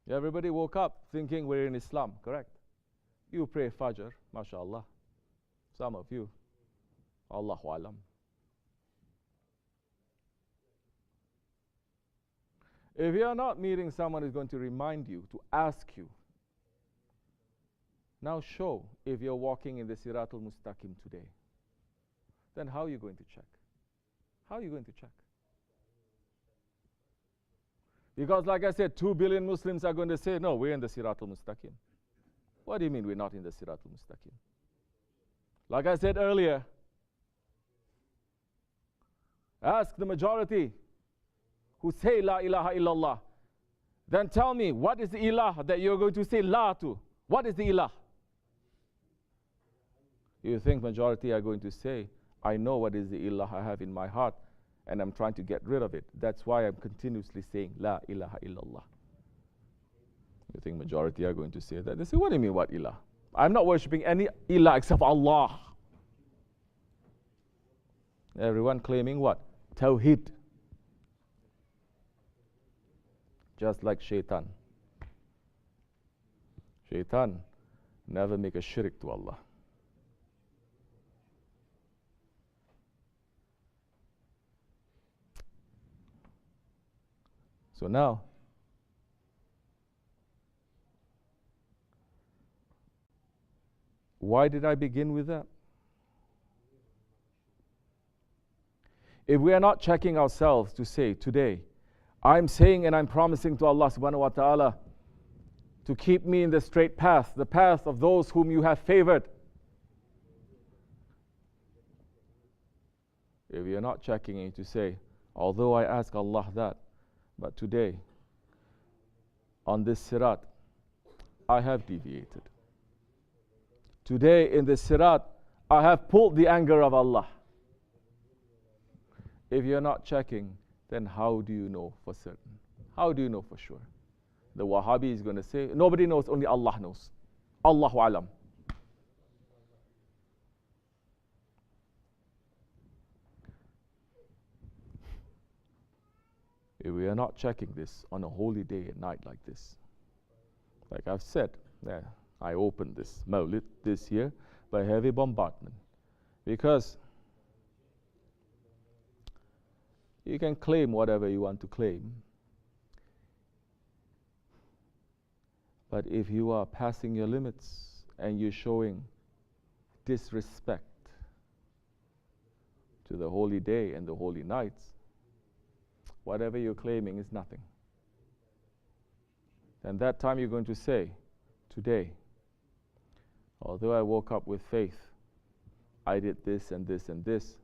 Everybody woke up thinking we're in Islam, correct? You pray Fajr, mashallah. Some of you, Allahu Alam. If you are not meeting someone who's going to remind you, to ask you, now show if you're walking in the Siratul Mustaqim today, then how are you going to check? How are you going to check? Because like I said, 2 billion Muslims are going to say, no, we're in the Siratul Mustaqim. What do you mean we're not in the Siratul Mustaqim? Like I said earlier, ask the majority who say La ilaha illallah. Then tell me, what is the ilah that you're going to say La to? What is the ilah? You think majority are going to say, I know what is the ilah I have in my heart, and I'm trying to get rid of it. That's why I'm continuously saying La ilaha illallah. You think majority are going to say that? They say, what do you mean, what ilah? I'm not worshipping any ilah except Allah. Everyone claiming what? Tawheed. Just like shaitan. Shaitan never make a shirk to Allah. So now, why did I begin with that? If we are not checking ourselves to say, today, I'm saying and I'm promising to Allah subhanahu wa ta'ala to keep me in the straight path, the path of those whom you have favored. If you're not checking it to say, although I ask Allah that, but today, on this sirat, I have deviated. Today, in this sirat, I have pulled the anger of Allah. If you're not checking, then how do you know for certain? How do you know for sure? The Wahhabi is going to say, nobody knows, only Allah knows. Allahu Alam. If we are not checking this on a holy day and night like this, like I've said, I opened this Mawlid this year by heavy bombardment. Because you can claim whatever you want to claim, but if you are passing your limits and you're showing disrespect to the holy day and the holy nights, whatever you're claiming is nothing. And that time you're going to say, today, although I woke up with faith, I did this and this and this,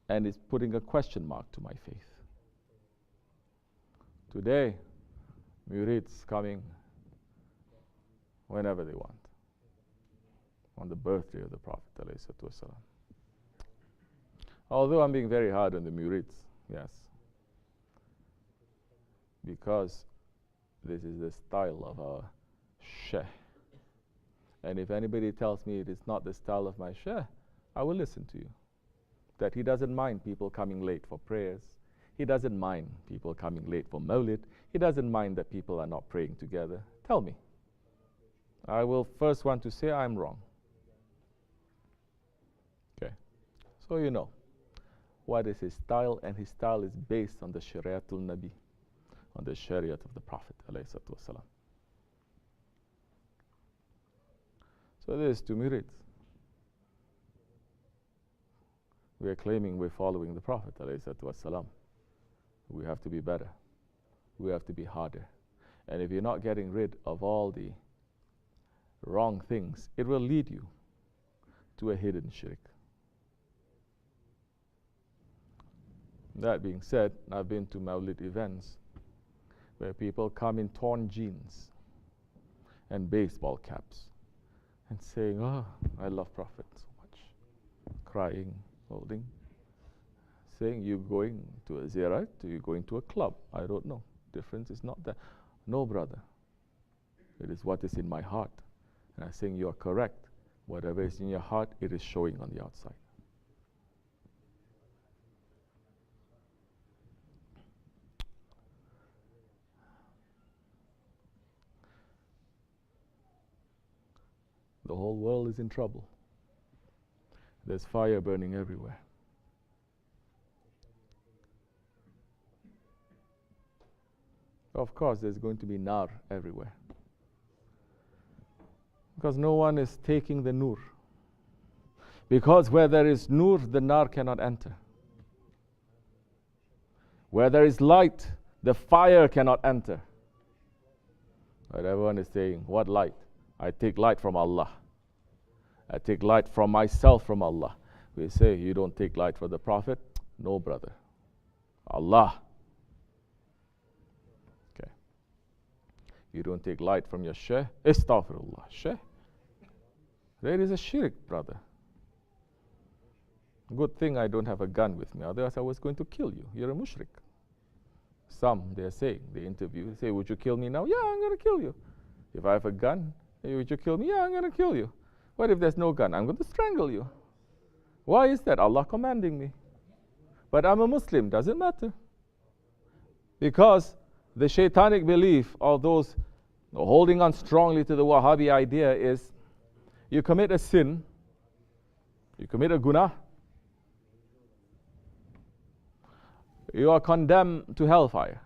and it's putting a question mark to my faith. Today, murids coming whenever they want, on the birthday of the Prophet ﷺ. Although I'm being very hard on the murids, yes, because this is the style of our Shaykh. And if anybody tells me it is not the style of my Shaykh, I will listen to you. That he doesn't mind people coming late for prayers. He doesn't mind people coming late for Mawlid. He doesn't mind that people are not praying together. Tell me. I will first want to say I'm wrong. Okay. So you know what is his style, and his style is based on the Shariatul Nabi, on the Shariat of the Prophet ﷺ. So there's two murids. We are claiming we're following the Prophet ﷺ. We have to be better. We have to be harder. And if you're not getting rid of all the wrong things, it will lead you to a hidden shirk. That being said, I've been to Mawlid events where people come in torn jeans and baseball caps and saying, oh, I love Prophet so much. Crying, holding, saying, you going to a ziyarat, you going to a club. I don't know. Difference is not that. No, brother. It is what is in my heart. And I'm saying you are correct. Whatever is in your heart, it is showing on the outside. the whole world is in trouble. There's fire burning everywhere. Of course, there's going to be nar everywhere. Because no one is taking the nur. Because where there is nur, the nar cannot enter. Where there is light, the fire cannot enter. But everyone is saying, what light? I take light from Allah. I take light from myself from Allah. We say, you don't take light from the Prophet? No, brother. Allah. Okay. You don't take light from your Shaykh? Astaghfirullah. Shaykh? There is a shirk, brother. Good thing I don't have a gun with me, otherwise I was going to kill you. You're a mushrik. Some, they're saying, they interview, say, would you kill me now? Yeah, I'm going to kill you. If I have a gun, hey, would you kill me? Yeah, I'm going to kill you. What if there's no gun? I'm going to strangle you. Why is that? Allah commanding me. But I'm a Muslim, doesn't matter. Because the shaitanic belief of those holding on strongly to the Wahhabi idea is, you commit a sin, you commit a guna, you are condemned to hellfire.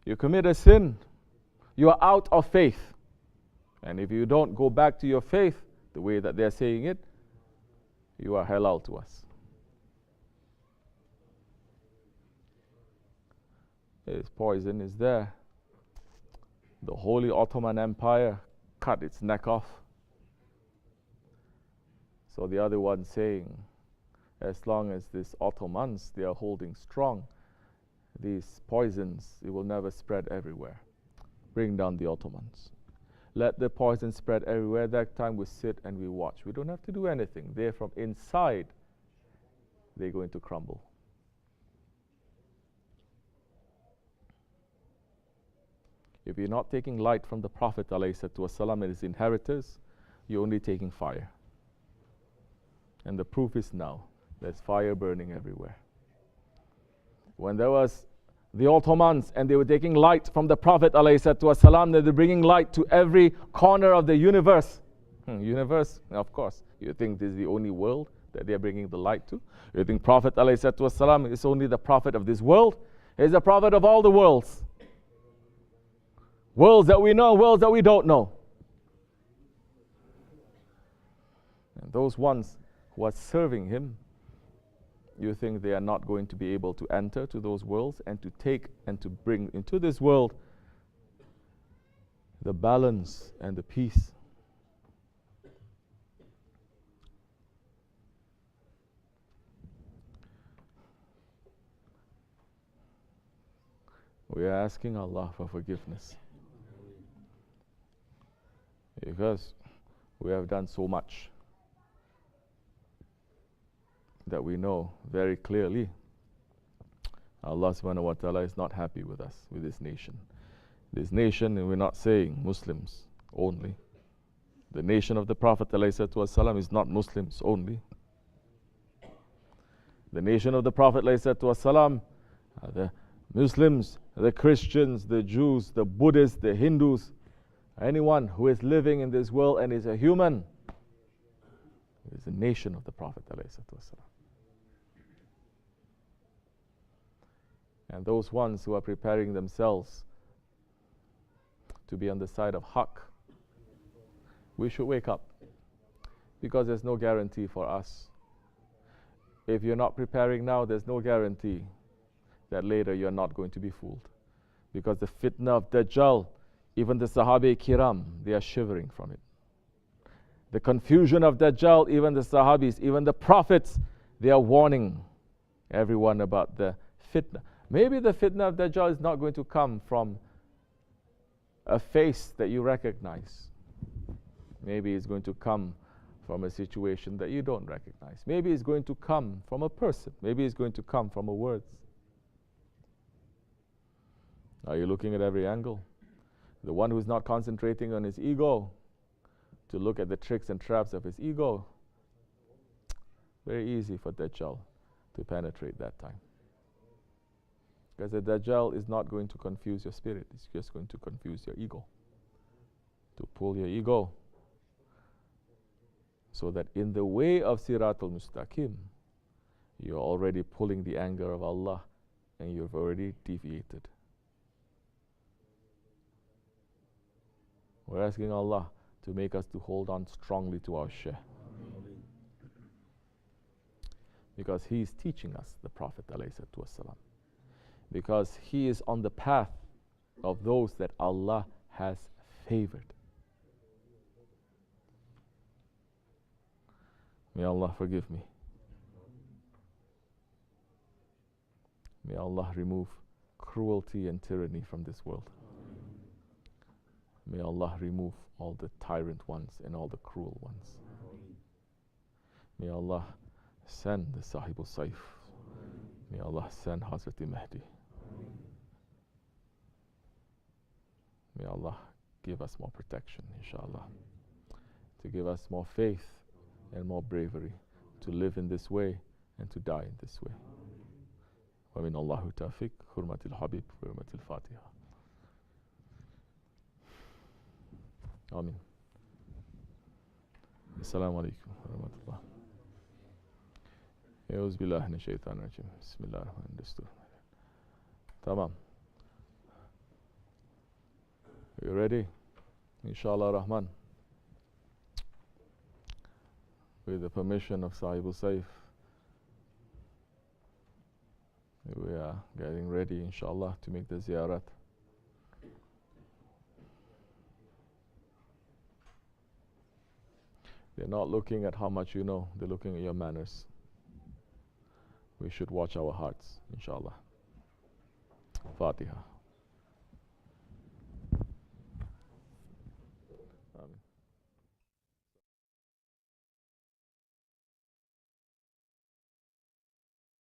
You commit a sin, you are out of faith. And if you don't go back to your faith, the way that they're saying it, you are halal to us. This poison is there. The Holy Ottoman Empire cut its neck off. So the other one saying, as long as these Ottomans, they are holding strong, these poisons, it will never spread everywhere. Bring down the Ottomans. Let the poison spread everywhere. That time we sit and we watch. We don't have to do anything. They're from inside, they're going to crumble. If you're not taking light from the Prophet ﷺ and his inheritors, you're only taking fire. And the proof is now. There's fire burning everywhere. When there was the Ottomans and they were taking light from the Prophet ﷺ, they were bringing light to every corner of the universe. Universe? Of course. You think this is the only world that they are bringing the light to? You think Prophet ﷺ is only the Prophet of this world? He's the Prophet of all the worlds. Worlds that we know, worlds that we don't know. And those ones who are serving him, you think they are not going to be able to enter to those worlds and to take and to bring into this world the balance and the peace. We are asking Allah for forgiveness. Because we have done so much that we know very clearly Allah subhanahu wa ta'ala is not happy with us, with this nation. This nation, and we're not saying Muslims only. The nation of the Prophet ﷺ is not Muslims only. The nation of the Prophet ﷺ, the Muslims, the Christians, the Jews, the Buddhists, the Hindus, anyone who is living in this world and is a human is the nation of the Prophet ﷺ. And those ones who are preparing themselves to be on the side of Haqq, we should wake up, because there's no guarantee for us. If you're not preparing now, there's no guarantee that later you're not going to be fooled. Because the fitna of Dajjal, even the Sahabe Kiram, they are shivering from it. The confusion of Dajjal, even the Sahabis, even the prophets, they are warning everyone about the fitna. Maybe the fitna of Dajjal is not going to come from a face that you recognize. Maybe it's going to come from a situation that you don't recognize. Maybe it's going to come from a person. Maybe it's going to come from a words. Are you looking at every angle? The one who's not concentrating on his ego to look at the tricks and traps of his ego, very easy for Dajjal to penetrate that time. Because the Dajjal is not going to confuse your spirit, it's just going to confuse your ego. To pull your ego So that in the way of Sirat al-Mustaqim, you're already pulling the anger of Allah and you've already deviated. We're asking Allah to make us to hold on strongly to our Shaykh. Because he is teaching us, the Prophet ﷺ. Because he is on the path of those that Allah has favored. May Allah forgive me. May Allah remove cruelty and tyranny from this world. May Allah remove all the tyrant ones and all the cruel ones. May Allah send the Sahib al-Saif. May Allah send Hazrat Mahdi. May Allah give us more protection, inshallah. To give us more faith and more bravery to live in this way and to die in this way. ومن الله توفيق حرمة الحبيب حرمة الفاتحة. آمين. السلام عليكم ورحمة الله. أعوذ بالله من الشيطان الرجيم. بسم الله الرحمن الرحيم. تمام. You ready? Inshallah Rahman. With the permission of Sahib al-Saif, we are getting ready, inshallah, to make the ziyarat. They're not looking at how much you know, they're looking at your manners. We should watch our hearts, inshallah. Fatiha.